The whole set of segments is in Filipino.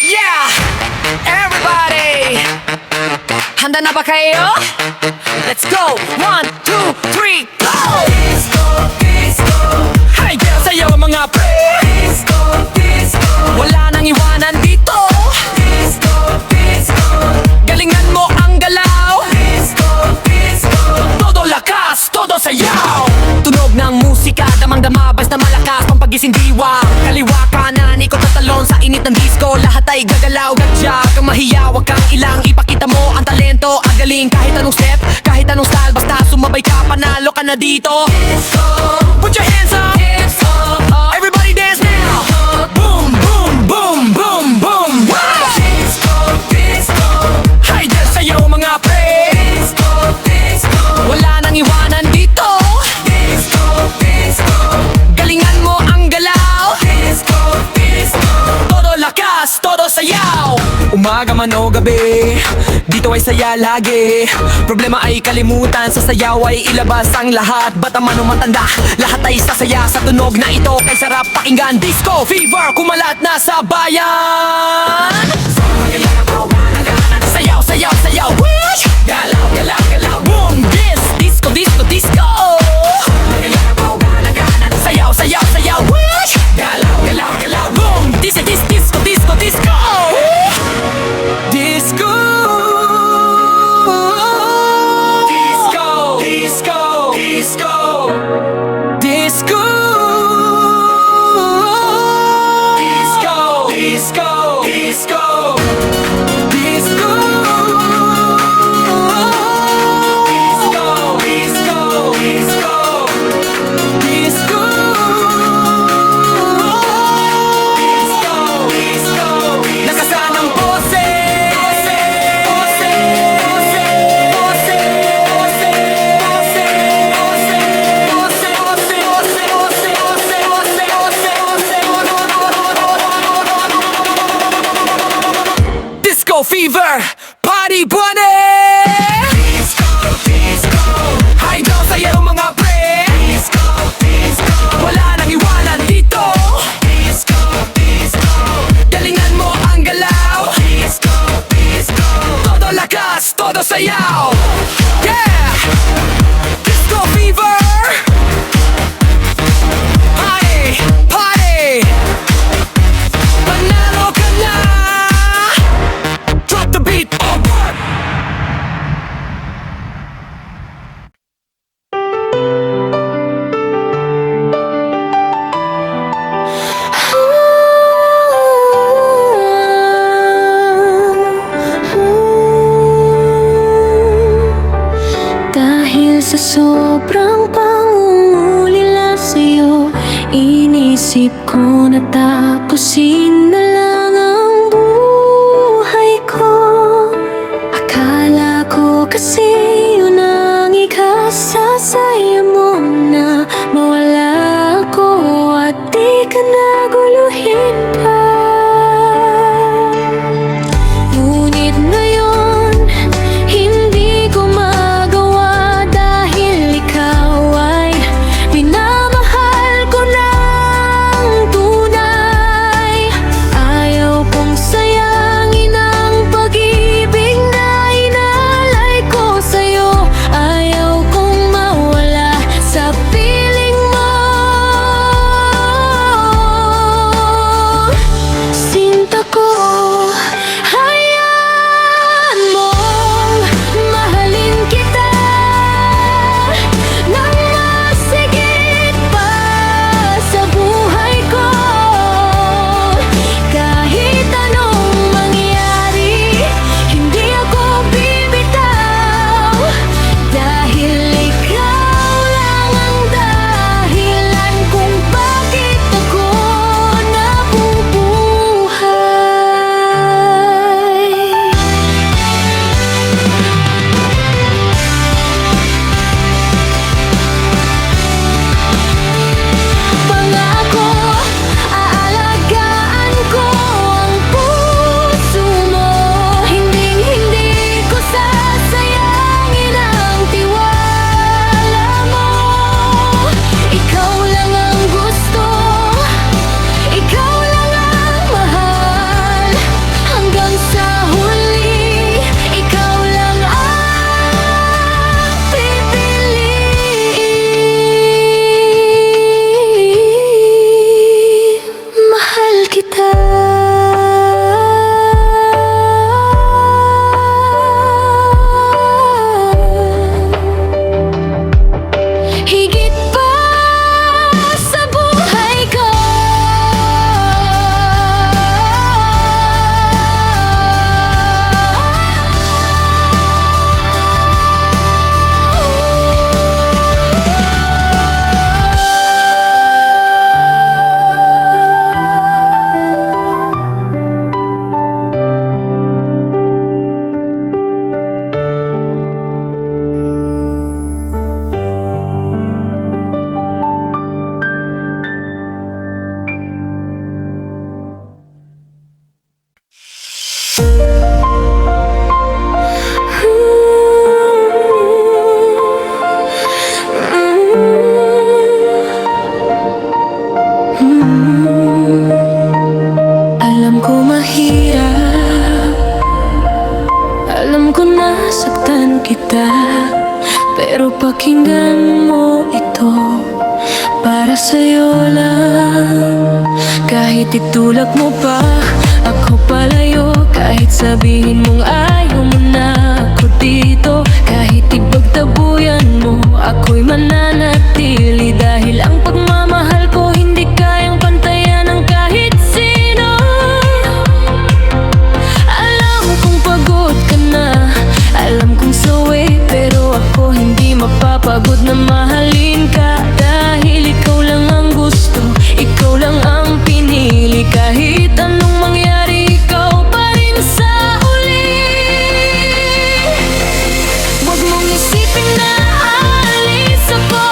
Yeah! Everybody! Handa na ba kayo? Let's go! 1, 2, 3, go! Disco, disco. Hey, girl, sa'yo mga pre! Disco, disco. Wala nang iwanan dito. Disco, disco. Galingan mo ang galaw. Disco, disco. Todo lakas, todo sayaw. Tunog ng musika, damang-dama, basta malakas pampagising diwa. Kaliwa kanan, ikot at talon sa init ng disco. Lahat ay gagalaw, gadya, kang mahiya, wag kang ilang. Ipakita mo ang talento, ang galing. Kahit anong step, kahit anong style, basta sumabay ka, panalo ka na dito. Disco, put your hands up. Disco, everybody dance now. Boom, boom, boom, boom, boom. Wow! Disco, disco. Hay, dance sa'yo mga pre. Disco, disco. Wala nang iwanan dito. Disco, disco. Galingan mo ang galaw. Disco, disco. Todo lakas, todo sayaw. Umaga man o gabi, dito ay saya lagi. Problema ay kalimutan, sa sayaw ay ilabas ang lahat. Bata man o matanda, lahat ay sasaya sa tunog na ito. Kay sarap pakinggan, disco fever, kumalat na sa bayan. Sayaw, sayaw, sayaw, wish! Galaw, galaw, galaw, boom! Disco, disco, disco! Sayaw, sayaw, sayaw, wish! Galaw, galaw, galaw, boom! Disco, disco, disco, disco! Disco! Disco! Disco! Disco! Disco! Disco! Disco! Disco! Fever, party bunny! Disco, disco. Hay daw sa'yo mga pre. Disco, disco. Wala nang iwanan dito. Disco, disco. Galingan mo ang galaw. Disco, disco. Todo lakas, todo sayaw. Yeah! Disco fever. Party, party. Panalo ka na. Drop the beat, oh what? Dahil sa sobrang pangungulila sa'yo, inisip ko na tapusin na lang ang buhay ko. Akala ko kasi yun ang ikasasaya mo, na mawala ako at di ka naguluhin pa. Ngunit ngayon, hindi ko magawa dahil ikaw ay minamahal ko ng tunay. kita. Higit pa sa buhay ko. Alam ko mahirap, alam ko nasaktan kita, pero pakinggan mo ito, para sa'yo lang. Kahit itulak mo pa ako palayo, kahit sabihin mong ayaw mo na ako dito, kahit ipagtabuyan mo ako'y mananatili, dahil ang pagmamahal ko hindi kayang pantayan ng kahit sino. Alam kong pagod ka na, alam kong sawi, pero ako hindi mapapagod na mahalin ka, dahil ikaw lang ang gusto, ikaw lang ang pinili. Kahit anong mangyari, ikaw pa rin sa uli. Huwag mong isipin na aalis ako,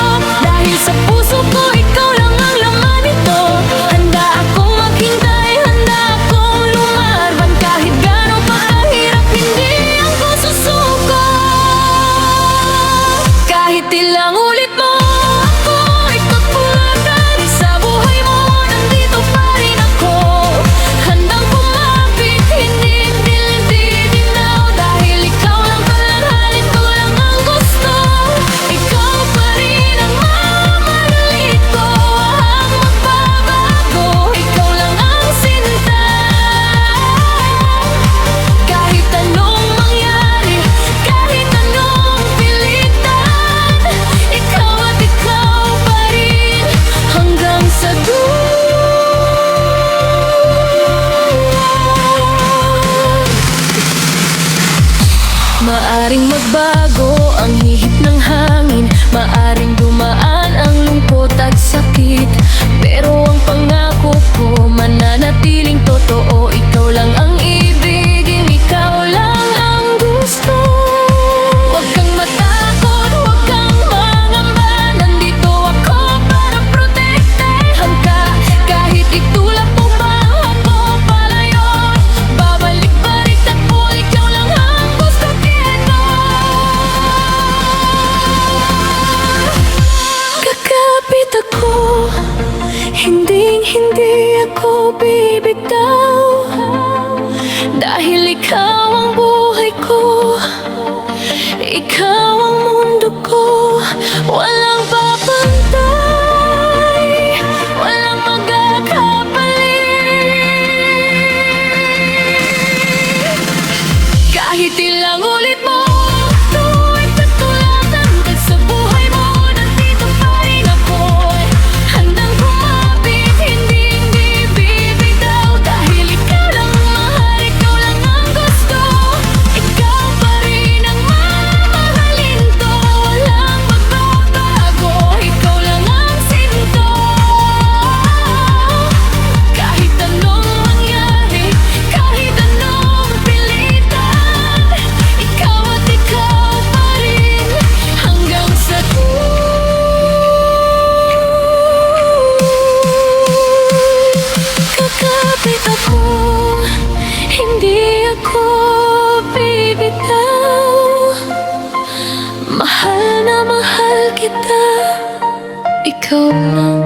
dahil sa puso ko ikaw lang ang laman nito. Handa akong maghintay, handa akong lumarban, kahit gano'n pa kahirap, hindi ako susuko. Kahit ilang ulit mo ako ipagpulagan sa buhay mo, nandito pa rin ako. Handang kumapit, hindi binaw, dahil ikaw lang palanhalin ko lang ang gusto. Ikaw pa rin ang mamahalin ko, ang magbabago, ikaw lang ang sinta. Kahit anong mangyari, kahit anong pilitan, ikaw at ikaw pa rin hanggang sa dulo. Maaring magbago ang hihip ng hangin, maaring dumaan ang lungkot at sakit, pero ang pangako ko mananatiling totoo. Ikaw lang ang ibigin, ikaw lang ang gusto. Huwag kang matakot, huwag kang mangamba, nandito ako para protektahan ka. Kahit itulak mo ba ako palayo, babalik pa rin ako, ikaw lang ang gusto ko. Kakapit ako, hindi ako bibitaw, dahil ikaw ang buhay ko, ikaw ang mundo ko. Walang papantay, walang magkakapalit. Kahit ilang ulit mo ito ipagtulatan, kahit sa buhay mo nandito pa rin ako. Handang kumapit, hindi bibitaw, dahil ikaw lang ang mahal, ikaw lang ang gusto. Ikaw pa rin ang mamahalin ko, walang magbabago, ikaw lang ang sinto. Kahit anong mangyari, kahit anong pilitan, ikaw at ikaw pa rin hanggang sa dulo. Kakapit ako, hindi ako bibitaw, mahal na mahal kita, ikaw lang.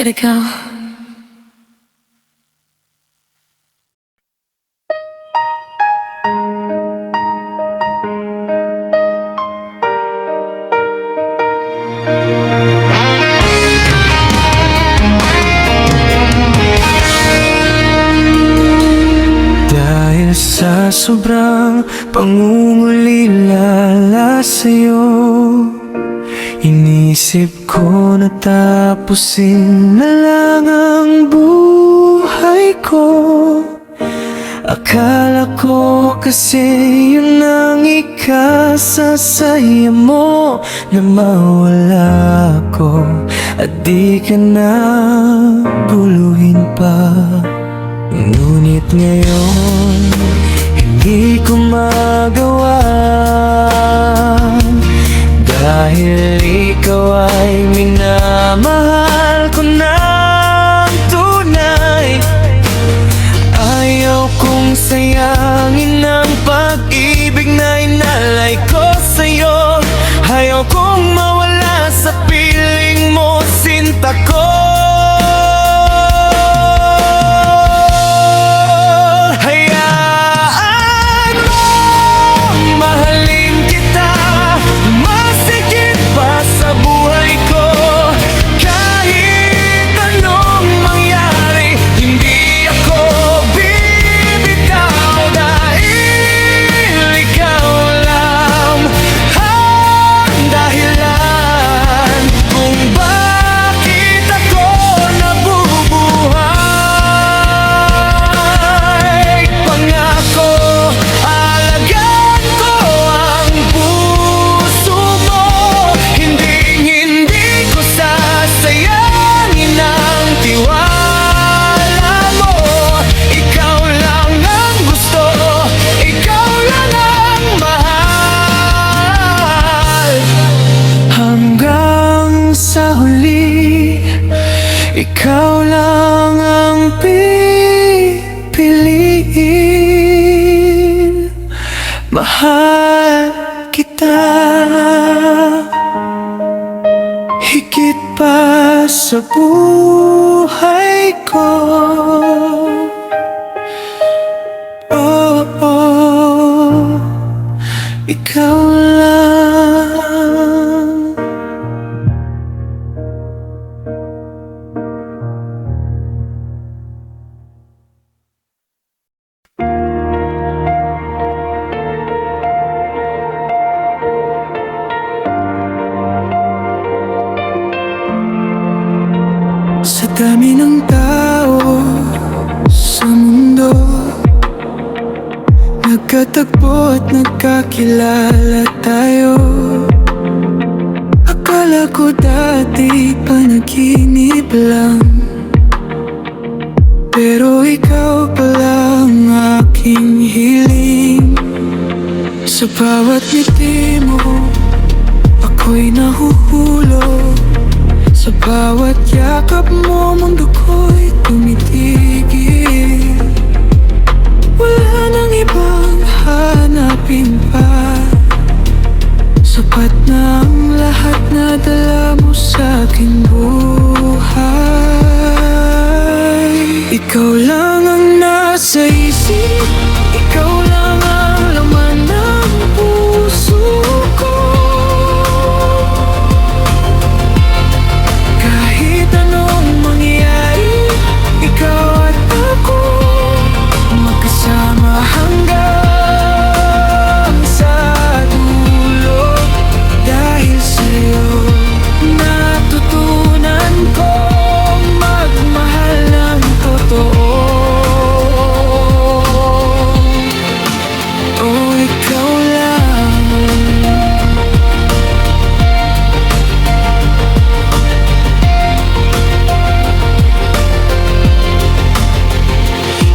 Ikaw. sobrang pangungulilala sa'yo, inisip ko na tapusin na lang ang buhay ko. Akala ko kasi yun ang ikasasaya mo, na mawala ko at di ka na guluhin pa. Ngunit ngayon, hindi ko magawa, dahil ikaw ay minamahal ko ng tunay. Ayaw kong sayangin ang pag-ibig na inalay ko sa'yo. Ayaw kong mawala sa piling mo, sinta ko. Hayaan mong mahalin kita, masigit pa sa buhay ko. Kahit anong mangyari, hindi ako bibitaw, dahil ikaw lang ang dahilan kung bakit ako nabubuhay. Pangako, alagaan ko ang puso mo, hindi ko sasayangin ang tiwala mo. Ikaw lang ang gusto, ikaw lang ang mahal. Hanggang sa huli, ikaw lang ang pipiliin. Mahal kita higit pa sa buhay ko. Oh, oh, ikaw lang. Sa dami ng tao sa mundo, nagkatagpo at nagkakilala tayo. Akala ko dati panaginip lang, pero ikaw pala ang aking hiling. Sa bawat ngiti mo, ako'y nahuhulog. Sa bawat yakap mo, mundo ko'y tumitigil. Wala nang ibang hanapin pa, sapat na ang lahat na dala mo sa aking buhay. Ikaw lang ang nasa isip, ikaw lang ang laman ng puso ko. Kahit anong mangyari, ikaw at ako magkasama hanggang sa dulo. Dahil sa'yo natutunan kong magmahal ng totoo. Oh, ikaw lang.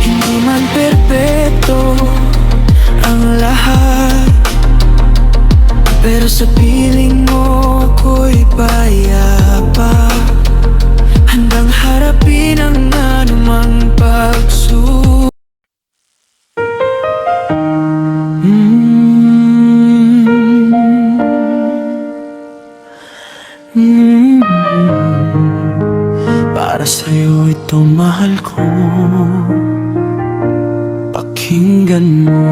Hindi man perpeto ang lahat, pero sa piling mo ako'y payapa, handang harapin ang anumang pagsu. Para sa'yo ito mahal ko, pakinggan mo.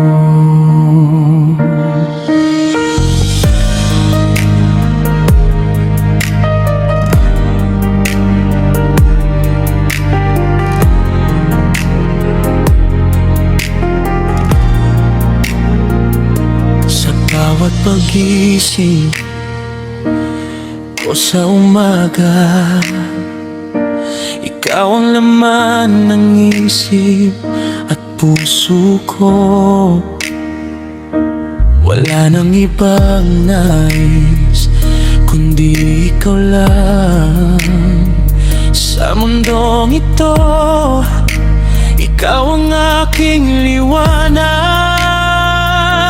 pagising ko sa umaga, ikaw ang laman ng isip at puso ko. Wala nang ibang nais kundi ikaw lang. Sa mundong ito, ikaw ang aking liwanag.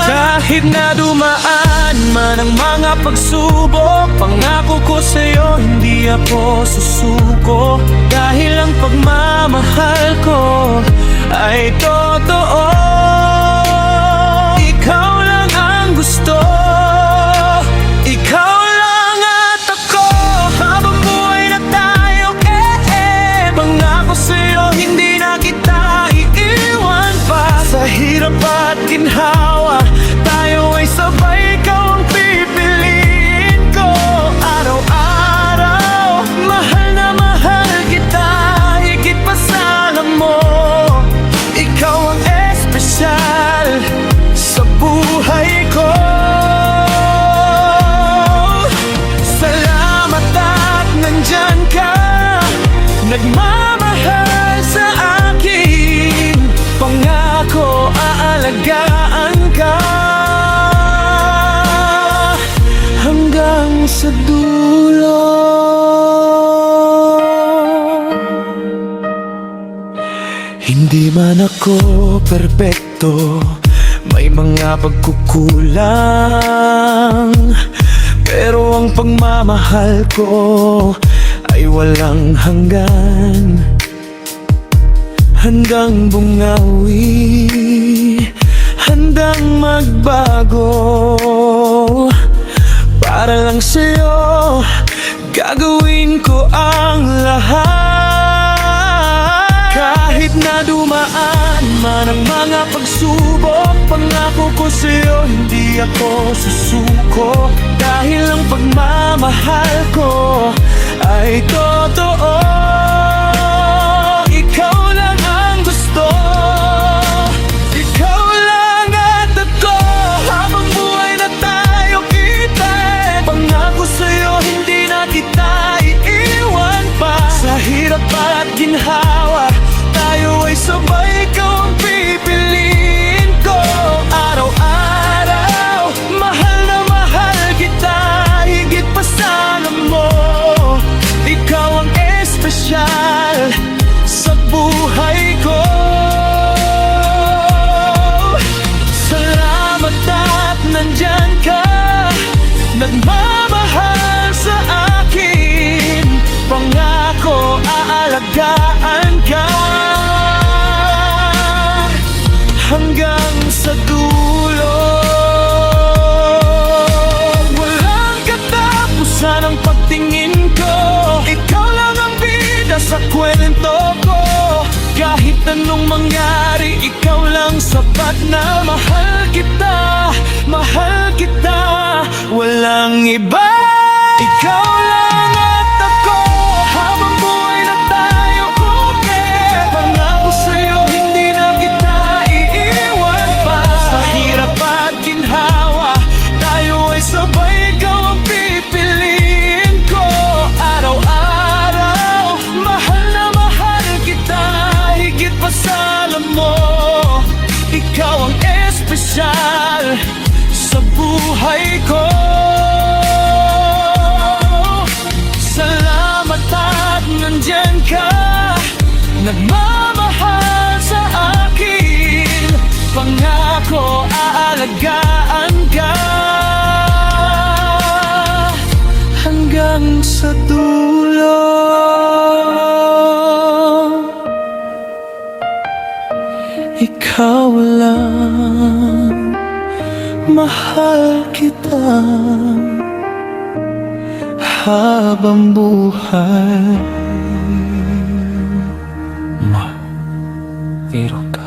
Kahit na dumaan man ang mga pagsubok, pangako ko sa'yo hindi ako susuko. Dahil ang pagmamahal ko ay totoo. Ikaw lang ang gusto, ikaw lang at ako. Habang buhay na tayo, pangako sa'yo hindi na kita iiwan pa. Sa hirap at ginhawa, tayo ay sabay, ikaw ang pipiliin ko. Araw-araw, mahal na mahal kita, higit pa sa alam mo. Ikaw ang espesyal sa buhay ko. Salamat at nandyan ka, nagmamahal sa akin. Pangako aalagaan ka hanggang sa dulo. Hindi man ako perpekto, may mga pagkukulang, pero ang pagmamahal ko ay walang hanggan. Handang bumawi, handang magbago. Para lang sa'yo, gagawin ko ang lahat. Kahit na dumaan man ang mga pagsubok, pangako ko sa'yo hindi ako susuko. Dahil ang pagmamahal ko ay totoo. Ikaw lang ang gusto, ikaw lang at ako. Habang buhay na tayo kita, pangako sa'yo hindi na kita iiwan pa. Sa hirap at ginhawa, tayo ay sabay, ikaw ang pipiliin ko. Araw-araw, mahal na mahal kita, higit pa sa alam mo. Ikaw ang espesyal sa buhay ko. Salamat at nandyan ka, nagmamahal sa akin. Pangako aalagaan ka hanggang sa dulo. Walang katapusan ang pagtingin ko, ikaw lang ang bida sa kwento ko. Kahit anong mangyari, ikaw lang sapat na mahal kita, mahal kita. Walang iba, ikaw lang at ako. Habang buhay na tayo, pangako sa'yo hindi na kita iiwan pa. Sa hirap at ginhawa, tayo ay sabay, ikaw ang pipiliin ko. Araw-araw, mahal na mahal kita, higit pa sa alam mo. Ikaw ang espesyal sa buhay ko. Salamat at nandyan ka, nagmamahal sa akin. Pangako aalagaan ka hanggang sa dulo. Ikaw lang, mahal kita habang buhay. Mahiro ka.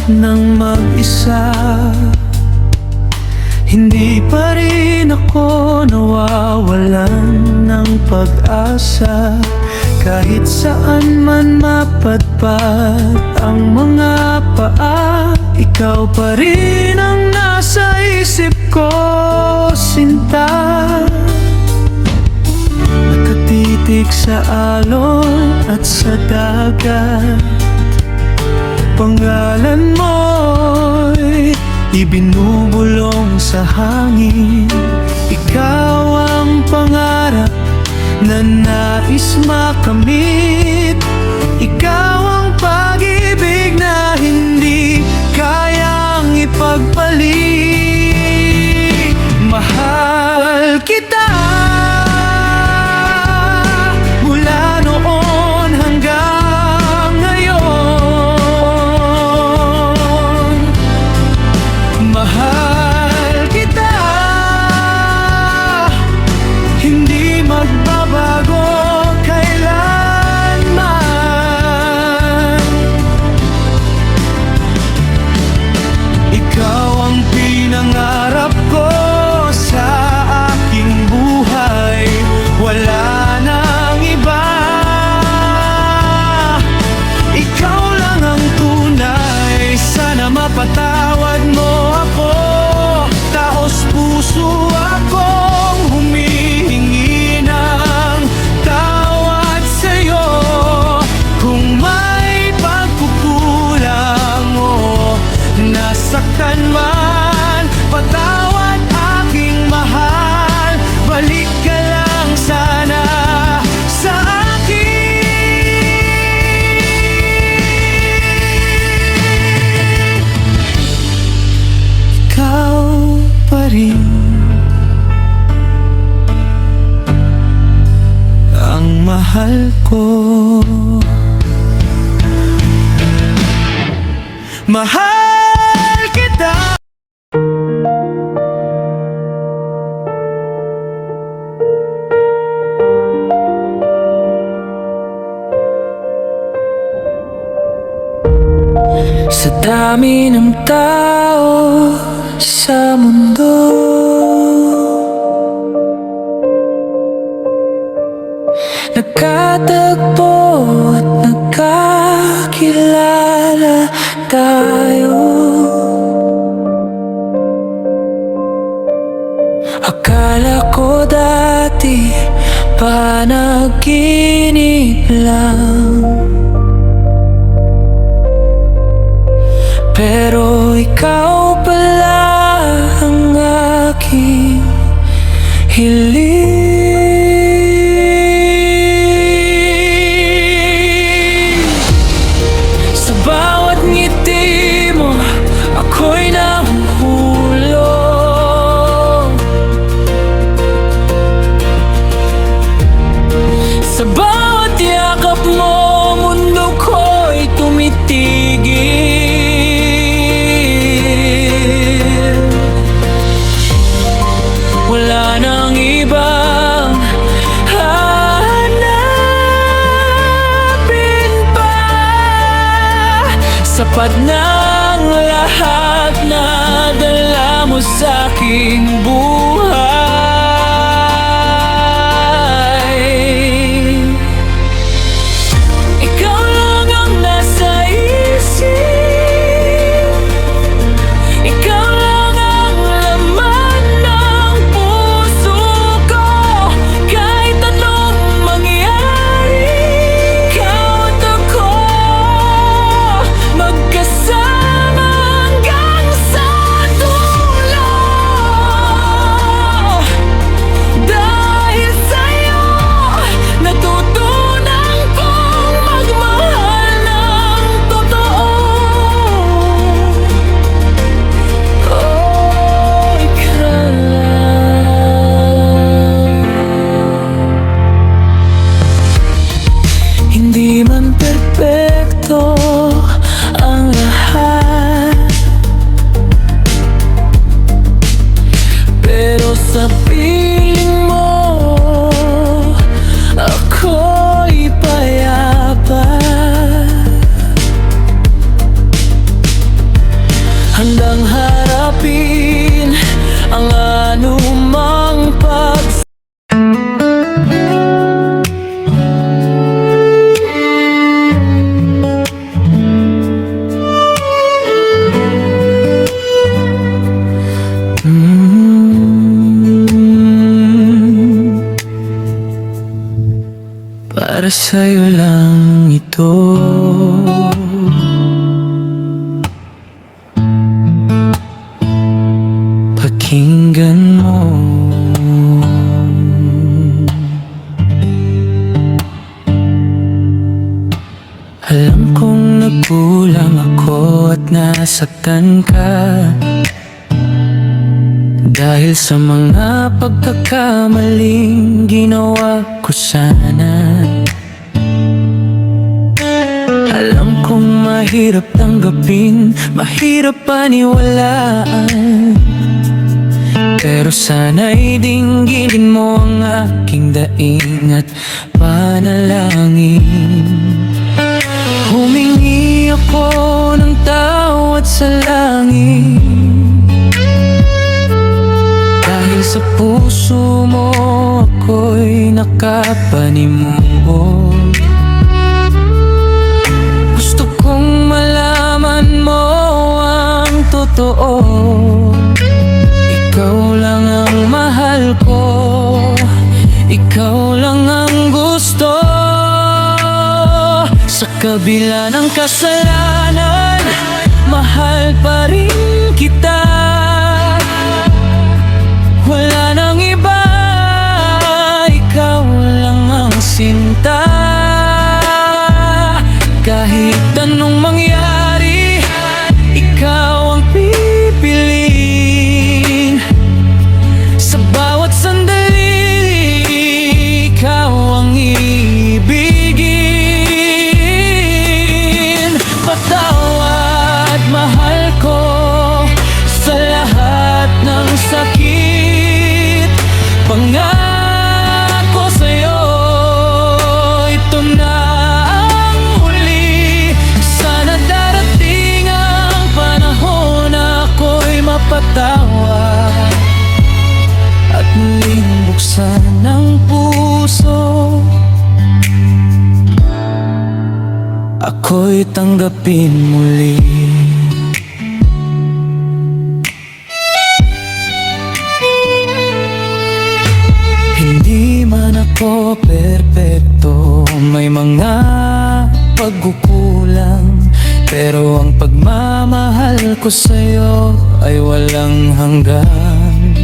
ng mag-isa. Hindi pa rin ako nawawalan ng pag-asa. Kahit saan man mapadpad ang mga paa, ikaw pa rin ang nasa isip ko, sinta. Nakatitig sa alon at sa dagat, pangalan mo'y ibinubulong sa hangin. Ikaw ang pangarap na nais makamit. Ikaw ang pag-ibig na hindi kayang ipagpalit. Mahal kita mula noon hanggang ngayon. Mahal kita, hindi magbabago kailanman. Ikaw ang pinangarap ko sa aking buhay, wala nang iba. Ikaw lang ang tunay, sana mapatawad mo ako. Taos puso akong humihingi ng tawad sa'yo. Kung may pagkukulang o nasaktan man, patawad aking mahal. Balik ka lang sana sa akin. Ikaw pa rin ang mahal ko. Mahal kita. Sa dami ng tao sa mundo, nagkatagpo at nagkakilala tayo. Akala ko dati panaginip lang, pero ikaw pala ang aking hiling. Sa bawat ngiti mo, ako'y nahuhulog. Sa bawat yakap mo, mundo ko'y tumitigil. Wala nang ibang hanapin pa. Sapat ng lahat na dala mo sa aking buhay. Ikaw lang ang nasa isip, ikaw lang ang laman ng puso ko. Kahit anong mangyari, ikaw at ako magkasama hanggang sa dulo. para sa'yo lang ito. Pakinggan mo. Alam kong nagkulang ako at nasaktan ka dahil sa mga pagkakamaling ginawa ko sana. Alam kong mahirap tanggapin, mahirap paniwalaan, pero sana'y dinggin mo ang aking daing at panalangin. Humingi ako ng tawad sa langit dahil sa puso mo ako'y nakapanimuho. Gusto kong malaman mo ang totoo. Ikaw lang ang mahal ko, ikaw lang ang gusto. Sa kabila ng kasalanan, mahal pa rin kita. Wala nang iba, ikaw lang ang sinta. Kahit anong mangyari, ikaw ang pipiliin. Sa bawat sandali, ikaw ang ibigin. Patawad, mahal ko, sa lahat ng sakit. Pangako sa'yo, ito na ang huli. Sana darating ang panahon na ako'y mapatawad at muling buksan ang puso. Ako'y tanggapin muli. Hindi man ako perpekto, may mga pagkukulang, pero ang pagmamahal ko sa'yo ay walang hanggan.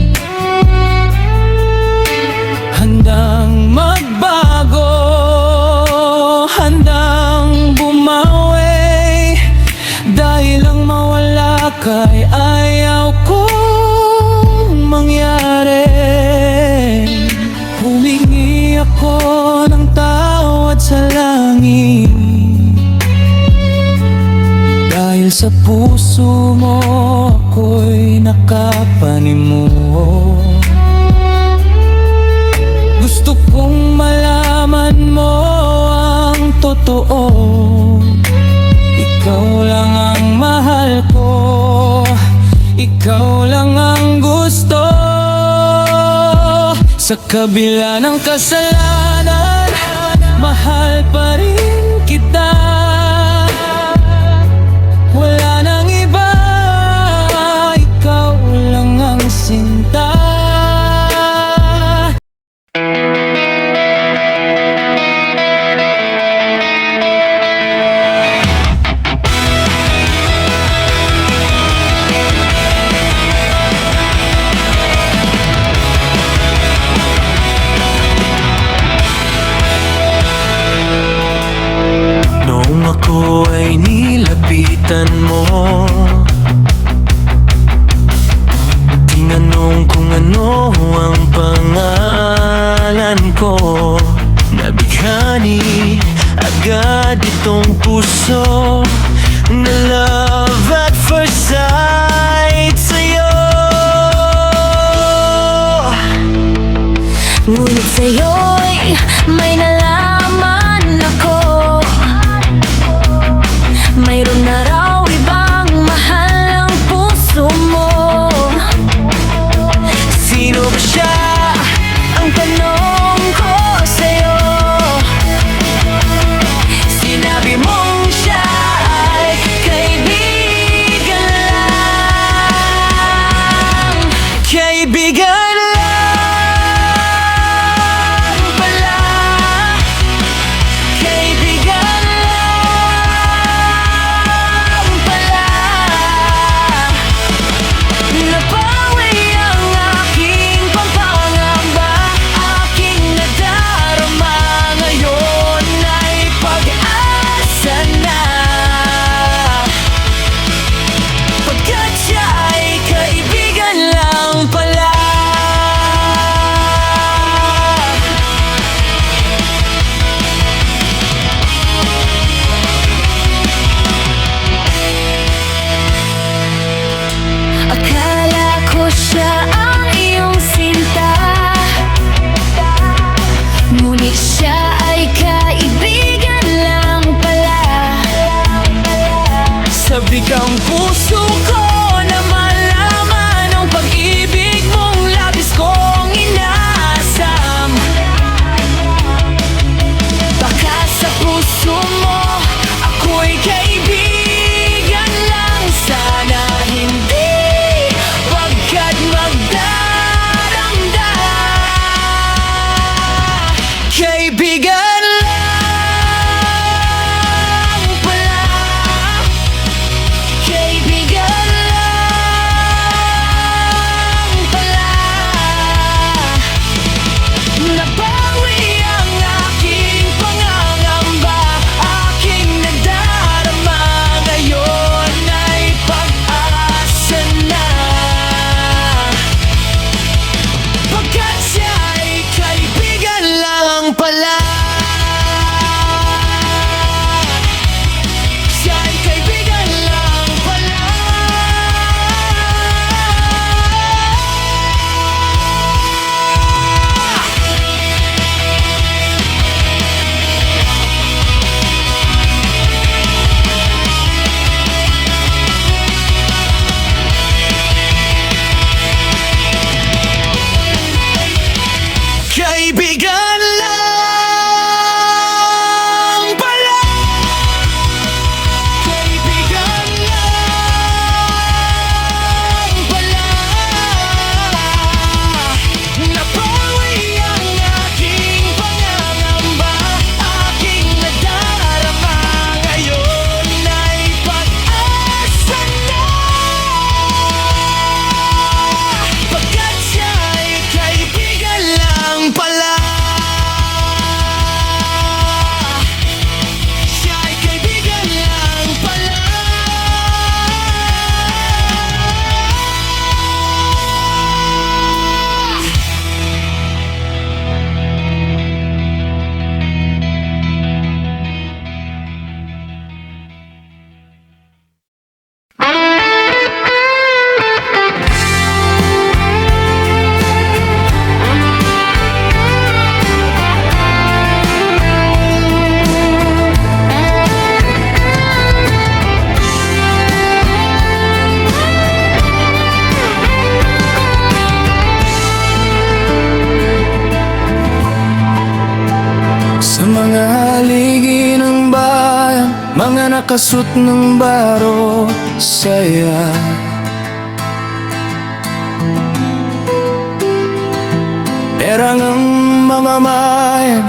Handang magbago, handang bumawi, dahil ang mawala ka'y ayaw kong mangyari. Humingi ako ng tawad sa langit dahil sa puso mo ako'y nakapanimuho. Gusto kong malaman mo ang totoo. Ikaw lang ang mahal ko, ikaw lang ang gusto. Sa kabila ng kasalanan, mahal pa rin kita. Wala nang iba, ikaw lang ang sinta. Noong ako ay nilapitan mo, tinanong kung ano ang pangalan ko. Nabighani agad itong puso na love at first sight sa'yo. Ngunit sa'yo'y may nalaman ako. Mayroon na raw ibang mahal ang puso mo. Sino ba siya? Ang tanong ko sa'yo, Sinabi mong siya ay kaibigan lang. Kaibigan lang pala. Muntik ang puso ko na malaman ang pag-ibig mong labis kong inaasam. Baka sa puso mo ako'y kaibigan lang. Sana hindi, pagkat magdaranda. Kaibigan Lang pala, kaibigan lang pala. Nabawi ang aking pangangamba, aking nadarama. Ngayon ay pag-asa na, pagkat siya ay kaibigan lang pala. Siya ay kaibigan lang pala. kaibigan lang pala. Kaibigan lang pala. Nabawi ang aking pangangamba, aking nadarama. Ngayon ay pag-asa na, pagkat siya ay kaibigan lang pala. Siya ay kaibigan lang pala. Sa mga haligi ng bayan, mga nakasut ng baro saya. Perang ang mga mayan,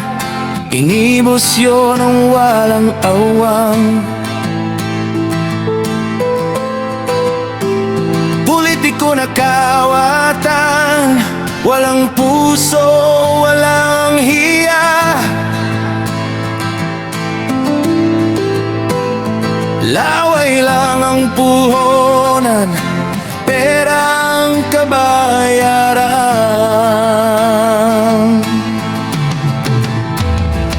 inibos yun ng walang awang. Politiko na kawatan, walang puso, walang hiya. Laway lang ang puhunan, perang kabayaran.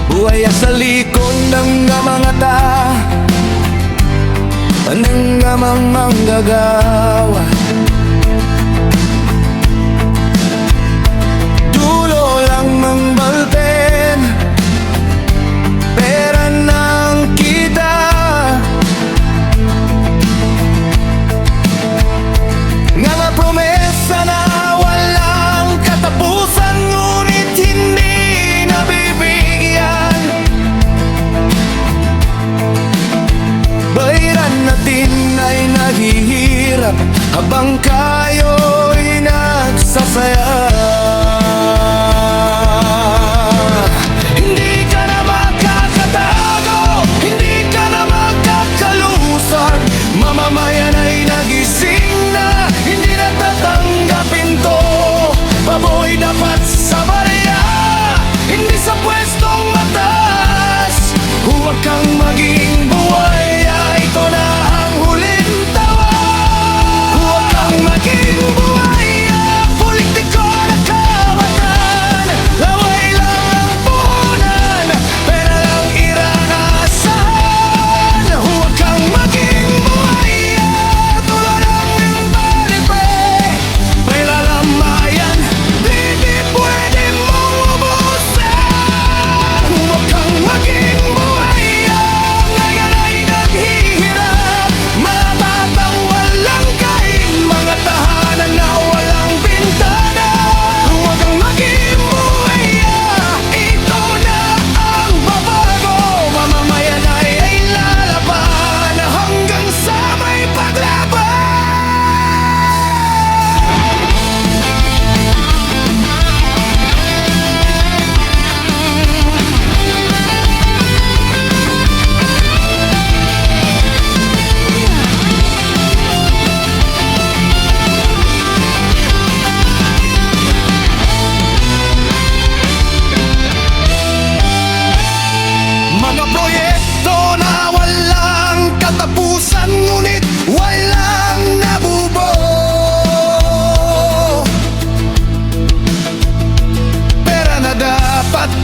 Buhay sa likod ng mga ta, ng amang manggagawa. Dulo lang ng balten, pera ng kita. Nga promesa na walang katapusan, ngunit hindi nabibigyan. Bayaran natin ay naghihirap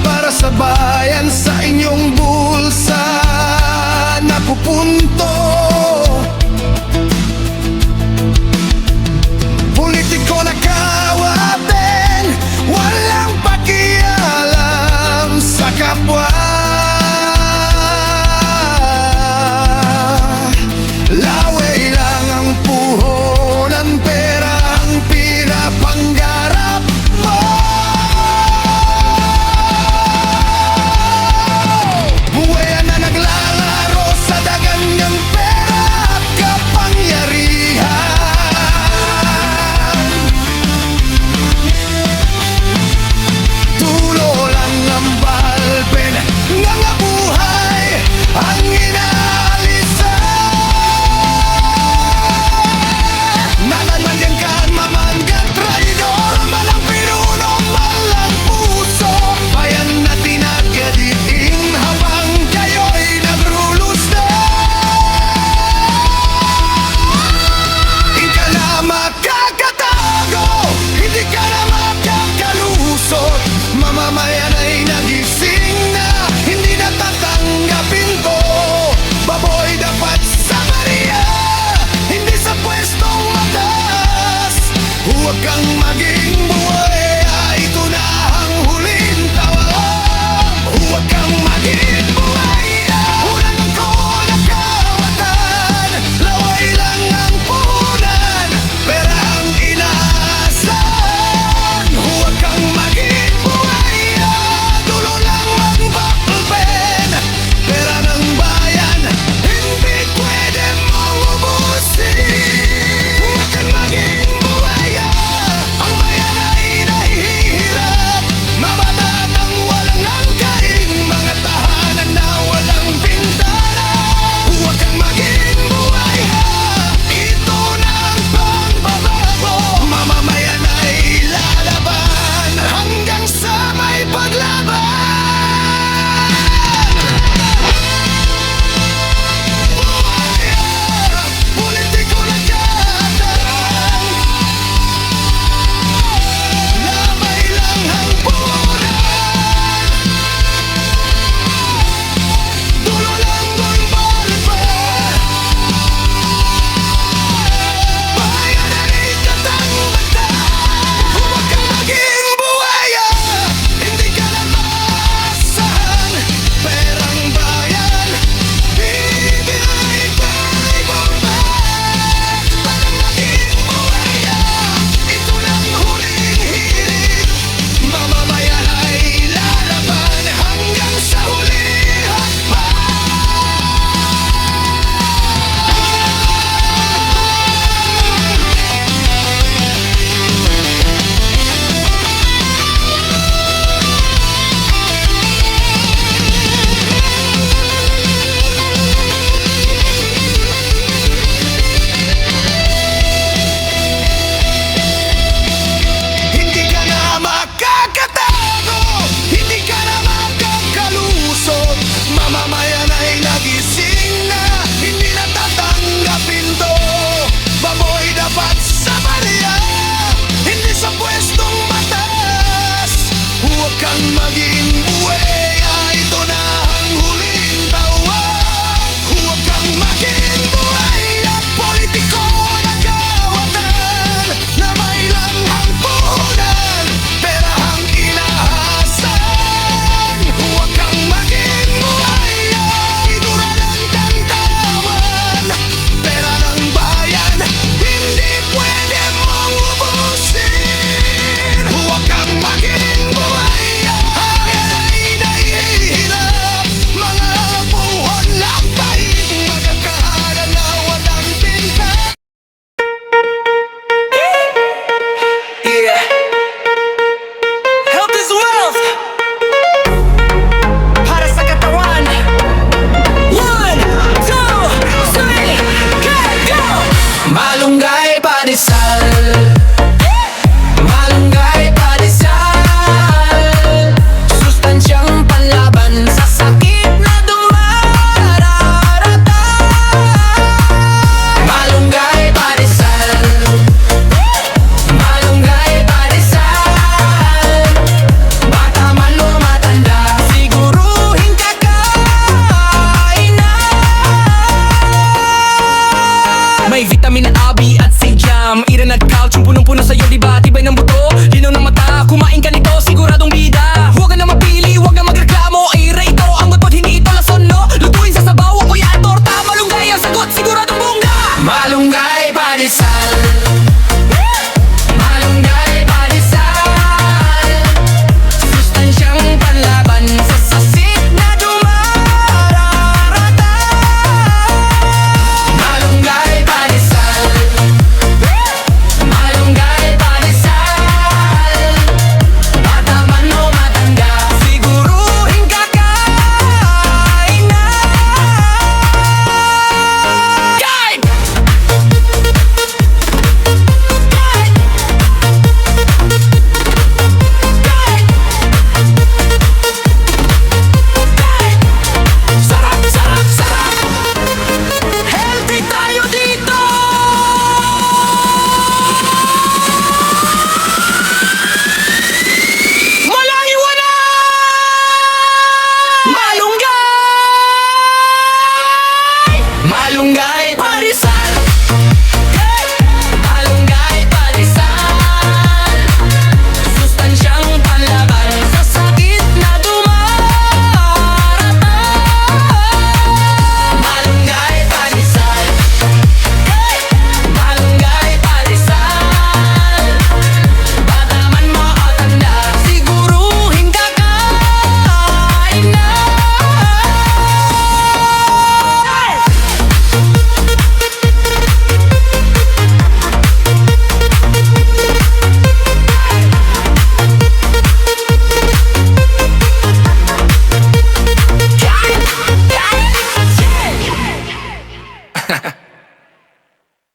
para sa bayan, sa inyong bulsa napupunto. Politiko na kawatin, walang pakialam sa kapwa. Laway lang ang puhunan, pera ang pinapangarap mo. Buhay na naglalaro sa dagan niyang pera.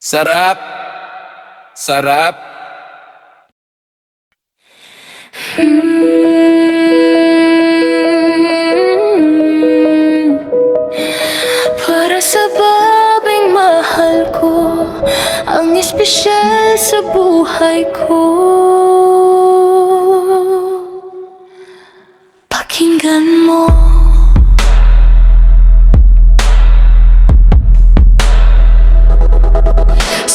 Sarap. Sarap. Para sa babing mahal ko, ang espesyal sa buhay ko. Pakinggan mo.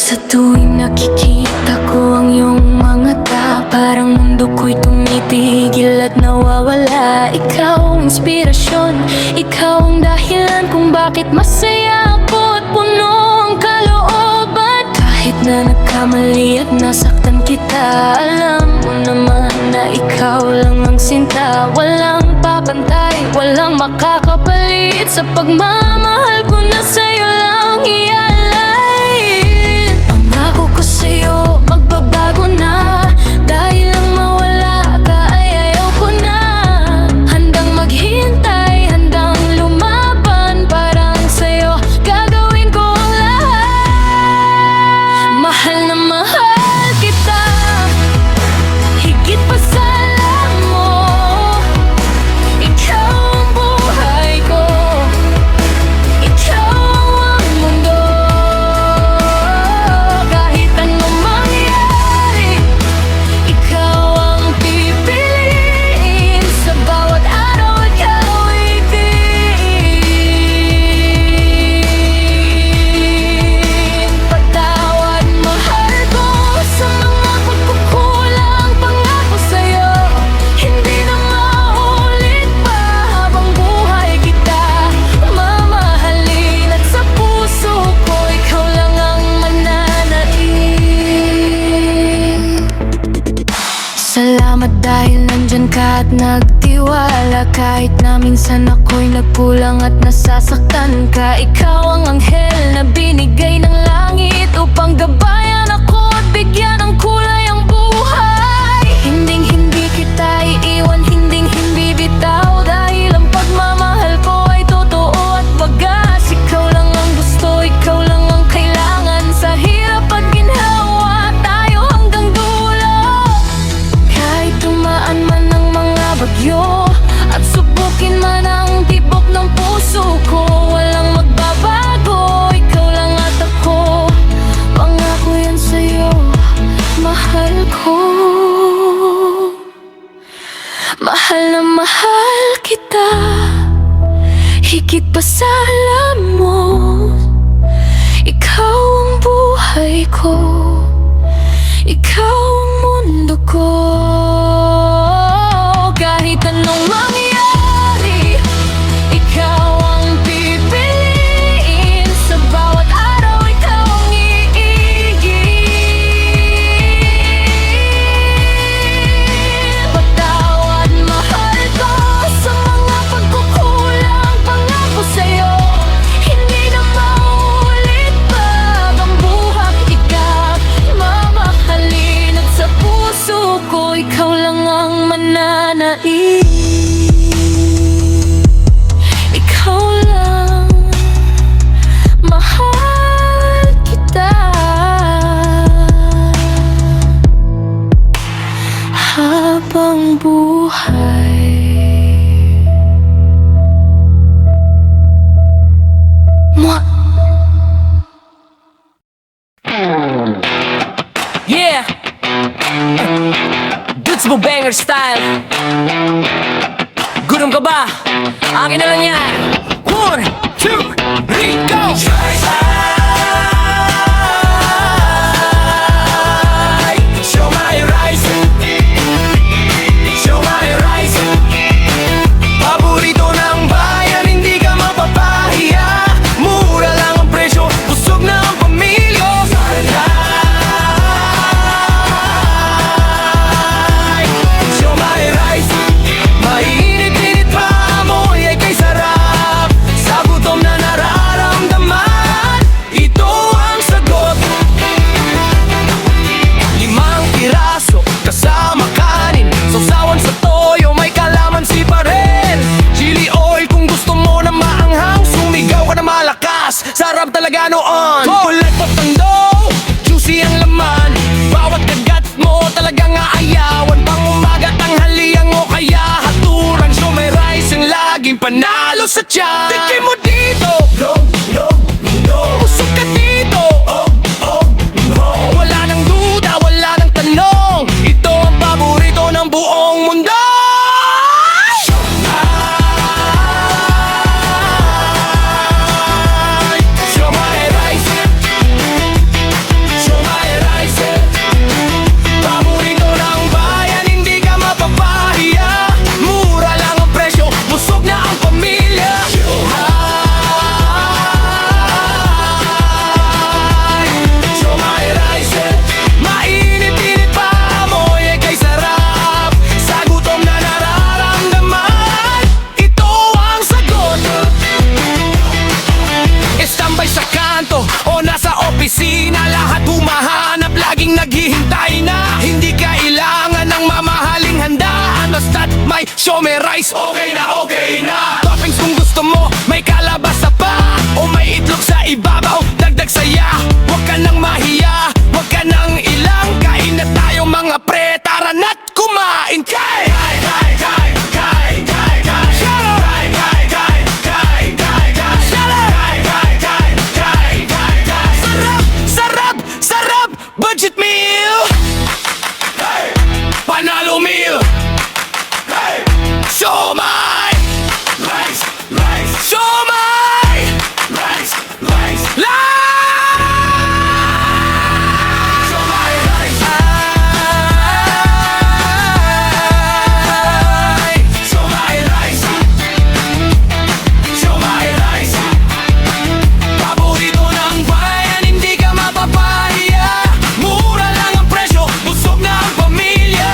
Sa tuwing nakikita ko ang iyong mga mata, parang mundo ko'y tumitigil at nawawala. Ikaw ang inspirasyon, ikaw ang dahilan kung bakit masaya ako at puno ang kalooban. Kahit na nagkamali at nasaktan kita, alam mo naman na ikaw lang ang sinta. Walang papantay, walang makakapalit sa pagmamahal ko na sa'yo lang ialay. Pangako ko sa'yo, magbabago na. Dahil lang mawala ka ay ayaw ko na. Handang maghintay, handang lumaban. Parang sa'yo, gagawin ko ang lahat. Mahal na mahal kita, higit pa sa alam mo. Ikaw ang buhay ko, ikaw ang mundo. Kahit anong mangyari, ikaw ang pipiliin. Sa bawat araw ikaw itin. Patawad mahal ko sa mga pagkukulang. Pangako sa'yo, hindi na maulit pa. Habang buhay kita mamahalin, at sa puso ko ikaw lang ang mananaig. Salamat dahil nandyan ka at nagtiwala. Kahit na minsan ako'y nagkulang at nasasaktan ka. Ikaw ang anghel na binigay ng langit upang gabayan ako at bigyan ng kulay ang buhay. Hinding-hindi kita iiwan, hinding-hindi bitaw. Dahil ang pagmamahal ko ay totoo at wagas. Ikaw lang ang gusto, ikaw lang ang kailangan. Sa hirap at ginhawa, tayo hanggang dulo. Kahit tumaan man ang mga bagyo at subukin man ang tibok ng puso ko, walang magbabago, ikaw lang at ako. Pangako yan sa'yo, mahal ko. Mahal na mahal kita, higit pa sa alam mo. Ikaw ang buhay ko, ikaw ang mundo ko. Kahit anong mangyari, ikaw ang pipiliin. Sa bawat araw ikaw ang iigin. Patawad mahal ko sa mga pagkukulang. Pangako sa'yo, hindi na maulit pa. Habang buhay ikaw mamahalin, at sa puso ko ikaw lang ang mananaig. Ikaw lang, mahal kita. Habang buhay. Mwah! Yeah! Dudes mo banger style. Gutom ka ba? Akin na lang yan. 1, 2, 3, go! Show my rise. Show my rise. Paborito ng bayan, hindi ka mapapahiya. Mura lang ang presyo, busog na ang pamilya. Show my rise. Mainit-init pa, amoy ay kay sarap. Sa gutom na nararamdaman, sa tiyan. Tikim mo dito, busog ka dito. Wala nang duda, wala nang tanong, ito ang paborito ng buong mundo. Siomai rice, siomai rice, paborito ng bayan, hindi ka mapapahiya. Mura lang ang presyo, busog na ang pamilya. Siomai rice, mainit-init pa amoy ay kay sarap. Sa gutom na nararamdaman, ito ang sagot. Estambay sa kanto o nasa opisina, lahat humahanap, laging naghihintay na. Hindi kailangan ng mamahaling handaan, basta't may siomai rice, okay na. Toppings kung gusto mo, may kalabasa pa o may itlog sa ibabaw, dagdag saya. Huwag ka nang mahiya, huwag ka nang ilang, kain na tayo mga pre, tara na't kumain. Kay! Sarap! Budget meal! Panalo meal! Siomai! Siomai! Paborito ng bayan, hindi ka mapapahiya. Mura lang ang presyo, busog na ang pamilya.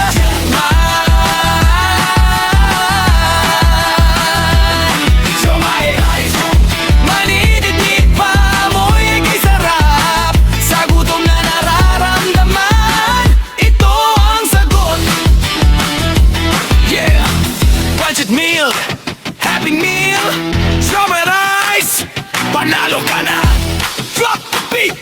Siomai rice, maninit-nit pa amoy ay kay sarap. Sa gutom na nararamdaman, ito ang sagot. Yeah, budget meal, happy meal, siomai rice, panalo ka na. Drop the beat.